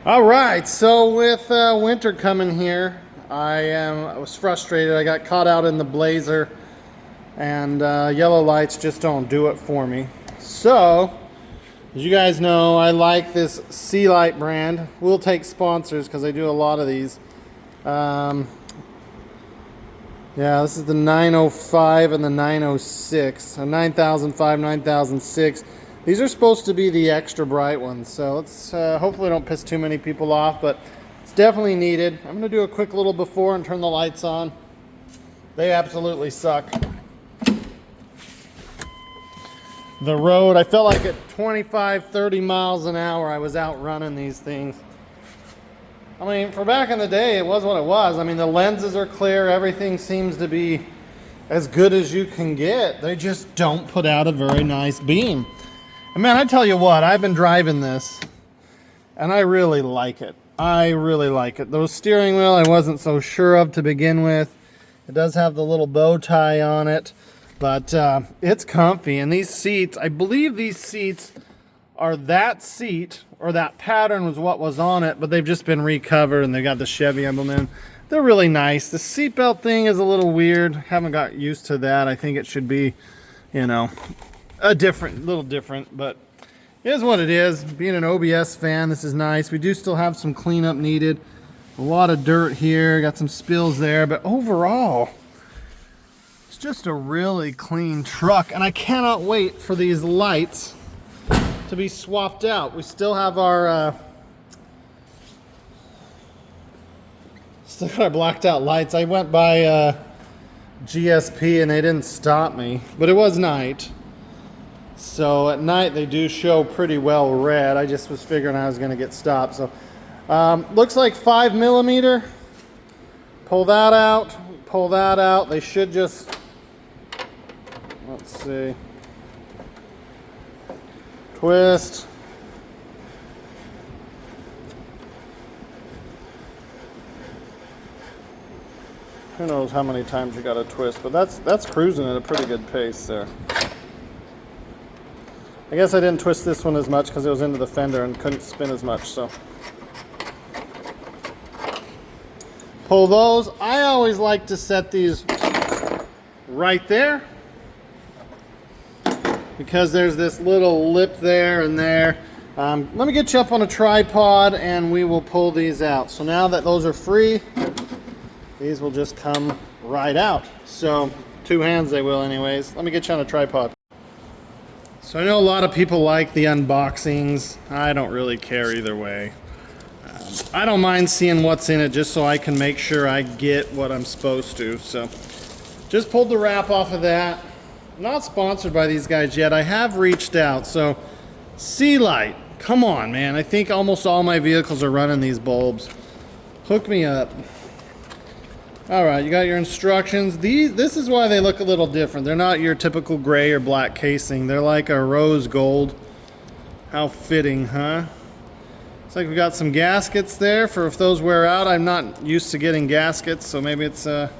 All right, so with winter coming here, I was frustrated. I got caught out in the blazer, and yellow lights just don't do it for me. So, as you guys know, I like this Sea Light brand. We'll take sponsors because I do a lot of these. Yeah, this is the 905 and the 906. A 9005, 9006. These are supposed to be the extra bright ones, so let's hopefully don't piss too many people off, but it's definitely needed. I'm going to do a quick little before and turn the lights on. They absolutely suck. The road, I felt like at 25, 30 miles an hour I was out running these things. I mean, for back in the day, it was what it was. I mean, the lenses are clear. Everything seems to be as good as you can get. They just don't put out a very nice beam. And man, I tell you what, I've been driving this, and I really like it. I really like it. Those steering wheel, I wasn't so sure of to begin with. It does have the little bow tie on it, but it's comfy. And these seats, I believe these seats are that seat, or that pattern was what was on it, but they've just been recovered and they got the Chevy emblem in. They're really nice. The seatbelt thing is a little weird. Haven't got used to that. I think it should be, you know, little different, but it is what it is. Being an OBS fan, this is nice. We do still have some cleanup needed. A lot of dirt here, got some spills there, but overall, it's just a really clean truck, and I cannot wait for these lights to be swapped out. We still have our blacked out lights. I went by GSP and they didn't stop me, but it was night. So at night they do show pretty well red. I just was figuring I was going to get stopped. So looks like 5mm. Pull that out. Pull that out. They should just, let's see, twist. Who knows how many times you got to twist, but that's cruising at a pretty good pace there. I guess I didn't twist this one as much because it was into the fender and couldn't spin as much, so. Pull those. I always like to set these right there because there's this little lip there and there. Let me get you up on a tripod and we will pull these out. So now that those are free, these will just come right out. So 2 hands they will anyways. Let me get you on a tripod. So I know a lot of people like the unboxings. I don't really care either way. I don't mind seeing what's in it just so I can make sure I get what I'm supposed to. So just pulled the wrap off of that. Not sponsored by these guys yet. I have reached out. So Sea Light, come on, man. I think almost all my vehicles are running these bulbs. Hook me up. All right, you got your instructions. This is why they look a little different. They're not your typical gray or black casing. They're like a rose gold. How fitting, huh? Looks like we got some gaskets there for if those wear out. I'm not used to getting gaskets, so maybe it's a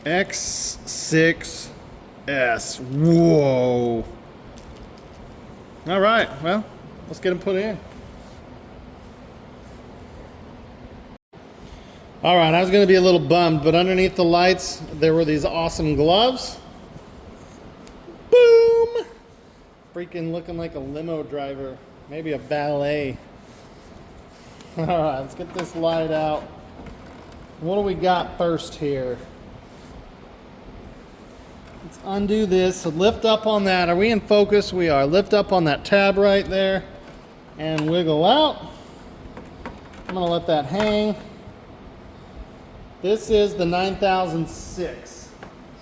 X6S. Whoa. All right, well, let's get them put in. All right, I was gonna be a little bummed, but underneath the lights, there were these awesome gloves. Boom! Freaking looking like a limo driver, maybe a valet. All right, let's get this light out. What do we got first here? Let's undo this, so lift up on that. Are we in focus? We are. Lift up on that tab right there and wiggle out. I'm gonna let that hang. This is the 9006.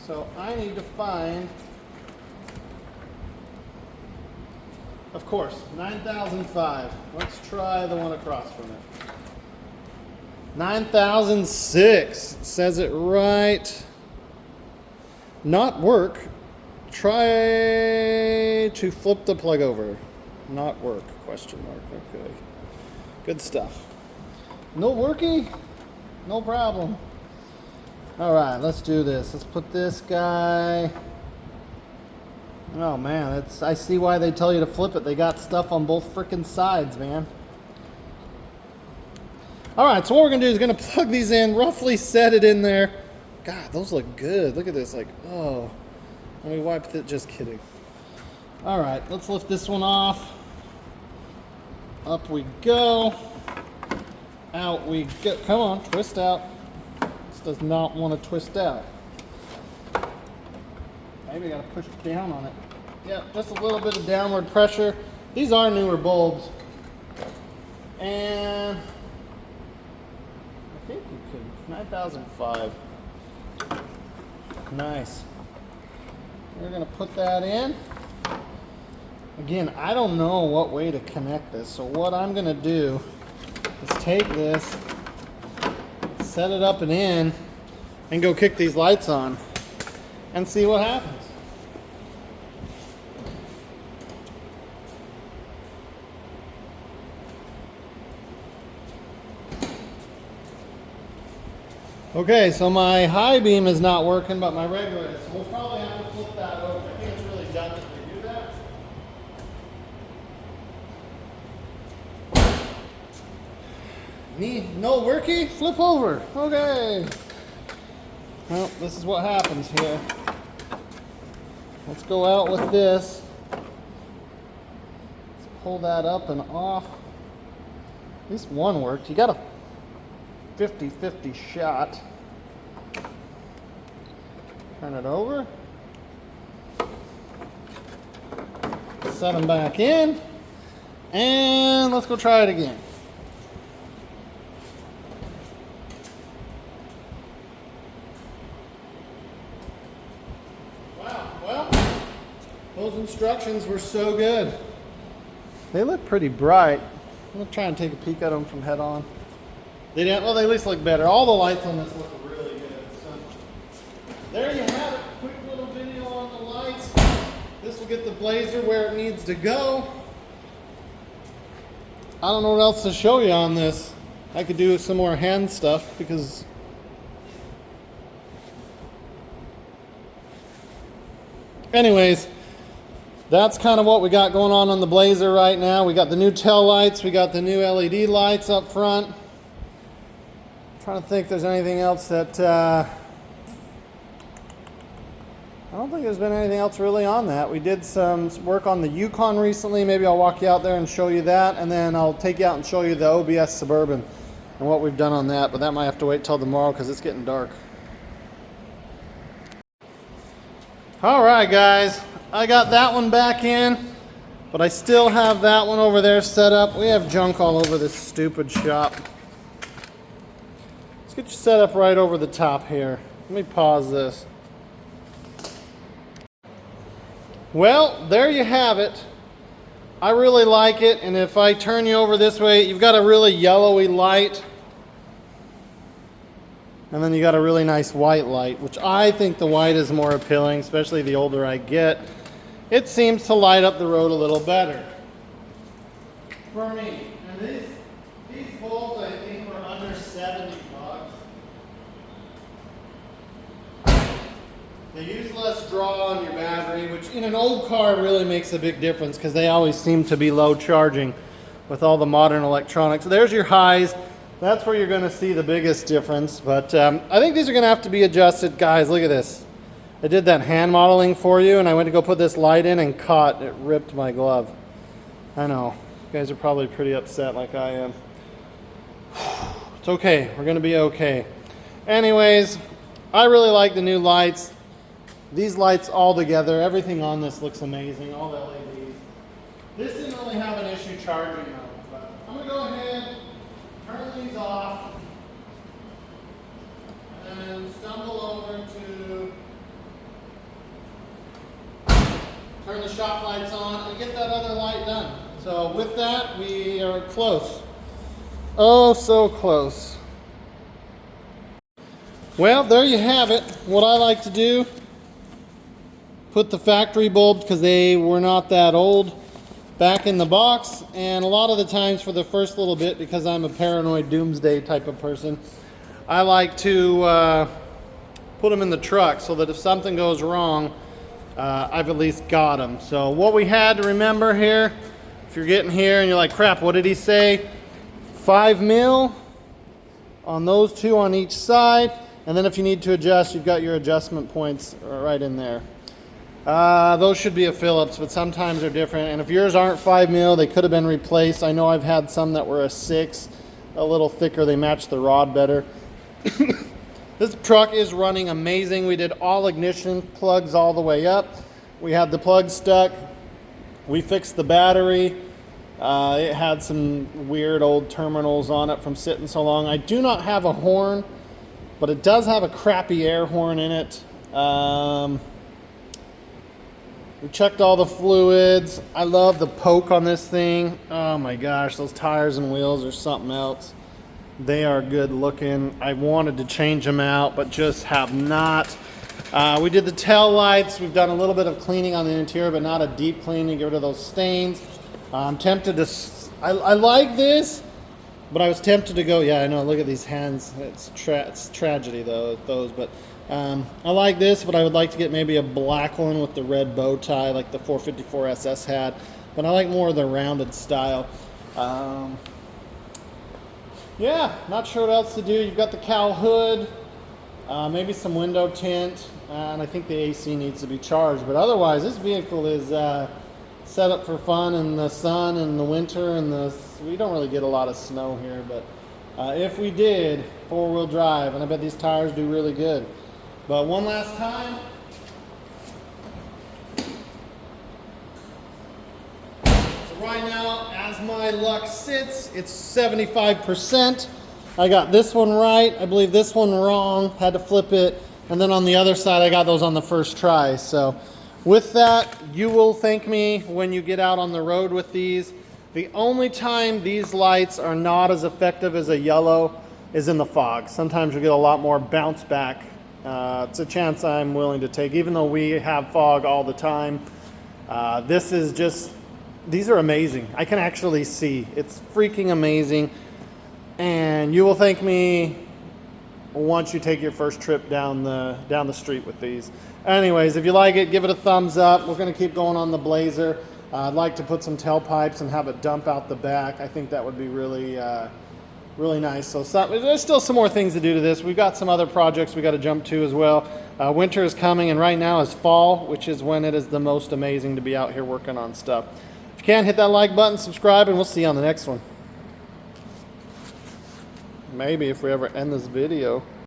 So I need to find, of course, 9005. Let's try the one across from it. 9006 says it right. Not work. Try to flip the plug over. Not work, question mark. Okay. Good stuff. No worky? No problem. All right, let's do this. Let's put this guy. Oh man, I see why they tell you to flip it. They got stuff on both frickin' sides, man. All right, so what we're gonna do is gonna plug these in, roughly set it in there. God, those look good. Look at this, like, oh. Let me wipe it, just kidding. All right, let's lift this one off. Up we go. Out we go. Come on, twist out. This does not want to twist out. Maybe I gotta push down on it. Yeah, just a little bit of downward pressure. These are newer bulbs. And I think you could, 9005. Nice. We're gonna put that in. Again, I don't know what way to connect this. So what I'm gonna do is take this, set it up and in, and go kick these lights on and see what happens. Okay, so my high beam is not working, but my regular is. So we'll probably have to flip that over. I think it's really dumb if we do that. No worky? Flip over. Okay. Well, this is what happens here. Let's go out with this. Let's pull that up and off. At least one worked. You got a 50-50 shot. Turn it over. Set them back in. And let's go try it again. Wow, well, those instructions were so good. They look pretty bright. I'm gonna try and take a peek at them from head on. They didn't, well, they at least look better. All the lights on this look really good. So there you have it. Quick little video on the lights. This will get the Blazer where it needs to go. I don't know what else to show you on this. I could do some more hand stuff because anyways, that's kind of what we got going on the Blazer right now. We got the new tail lights. We got the new LED lights up front. Trying to think if there's anything else that I don't think there's been anything else really on that. We did some work on the Yukon recently. Maybe I'll walk you out there and show you that, and then I'll take you out and show you the OBS Suburban and what we've done on that, but that might have to wait till tomorrow because it's getting dark. All right, guys, I got that one back in, but I still have that one over there set up. We have junk all over this stupid shop. Let's get you set up right over the top here. Let me pause this. Well, there you have it. I really like it, and if I turn you over this way, you've got a really yellowy light, and then you got a really nice white light, which I think the white is more appealing, especially the older I get. It seems to light up the road a little better for me. And these bulbs, I think, were under 70 bucks. They use less draw on your battery, which in an old car really makes a big difference because they always seem to be low charging with all the modern electronics. There's your highs. That's where you're going to see the biggest difference. But I think these are going to have to be adjusted. Guys, look at this. I did that hand modeling for you, and I went to go put this light in and caught. It ripped my glove. I know. You guys are probably pretty upset like I am. It's okay. We're going to be okay. Anyways, I really like the new lights. These lights all together, everything on this looks amazing, all the LEDs. This didn't really have an issue charging though, but I'm gonna go ahead, turn these off, and stumble over to turn the shop lights on and get that other light done. So with that, we are close. Oh, so close. Well, there you have it. What I like to do, put the factory bulbs, because they were not that old, back in the box. And a lot of the times for the first little bit, because I'm a paranoid doomsday type of person, I like to put them in the truck so that if something goes wrong, I've at least got them. So what we had to remember here, if you're getting here and you're like, crap, what did he say? 5 mil on those two on each side. And then if you need to adjust, you've got your adjustment points right in there. Those should be a Phillips, but sometimes they're different. And if yours aren't 5 mil, they could have been replaced. I know I've had some that were a 6, a little thicker. They match the rod better. This truck is running amazing. We did all ignition plugs all the way up. We had the plug stuck. We fixed the battery. It had some weird old terminals on it from sitting so long. I do not have a horn, but it does have a crappy air horn in it. We checked all the fluids. I love the poke on this thing. Oh my gosh, those tires and wheels are something else. They are good looking. I wanted to change them out, but just have not. We did the tail lights. We've done a little bit of cleaning on the interior, but not a deep cleaning, get rid of those stains. I'm tempted to, I like this, but I was tempted to go, yeah, I know, look at these hands. It's tragedy though, those, but I like this, but I would like to get maybe a black one with the red bow tie like the 454 SS had, but I like more of the rounded style. Yeah, not sure what else to do. You've got the cowl hood, maybe some window tint, and I think the AC needs to be charged, but otherwise this vehicle is set up for fun in the sun in the winter, and we don't really get a lot of snow here, but if we did, 4-wheel drive, and I bet these tires do really good. But one last time, so right now, as my luck sits, it's 75%. I got this one right, I believe this one wrong, had to flip it, and then on the other side I got those on the first try. So with that, you will thank me when you get out on the road with these. The only time these lights are not as effective as a yellow is in the fog. Sometimes you get a lot more bounce back. It's a chance I'm willing to take, even though we have fog all the time. This is just, these are amazing. I can actually see. It's freaking amazing. And you will thank me once you take your first trip down the street with these. Anyways, if you like it, give it a thumbs up. We're going to keep going on the Blazer. I'd like to put some tailpipes and have it dump out the back. I think that would be really really nice. So there's still some more things to do to this. We've got some other projects we got to jump to as well. Winter is coming, and right now is fall, which is when it is the most amazing to be out here working on stuff. If you can, hit that like button, subscribe, and we'll see you on the next one. Maybe if we ever end this video.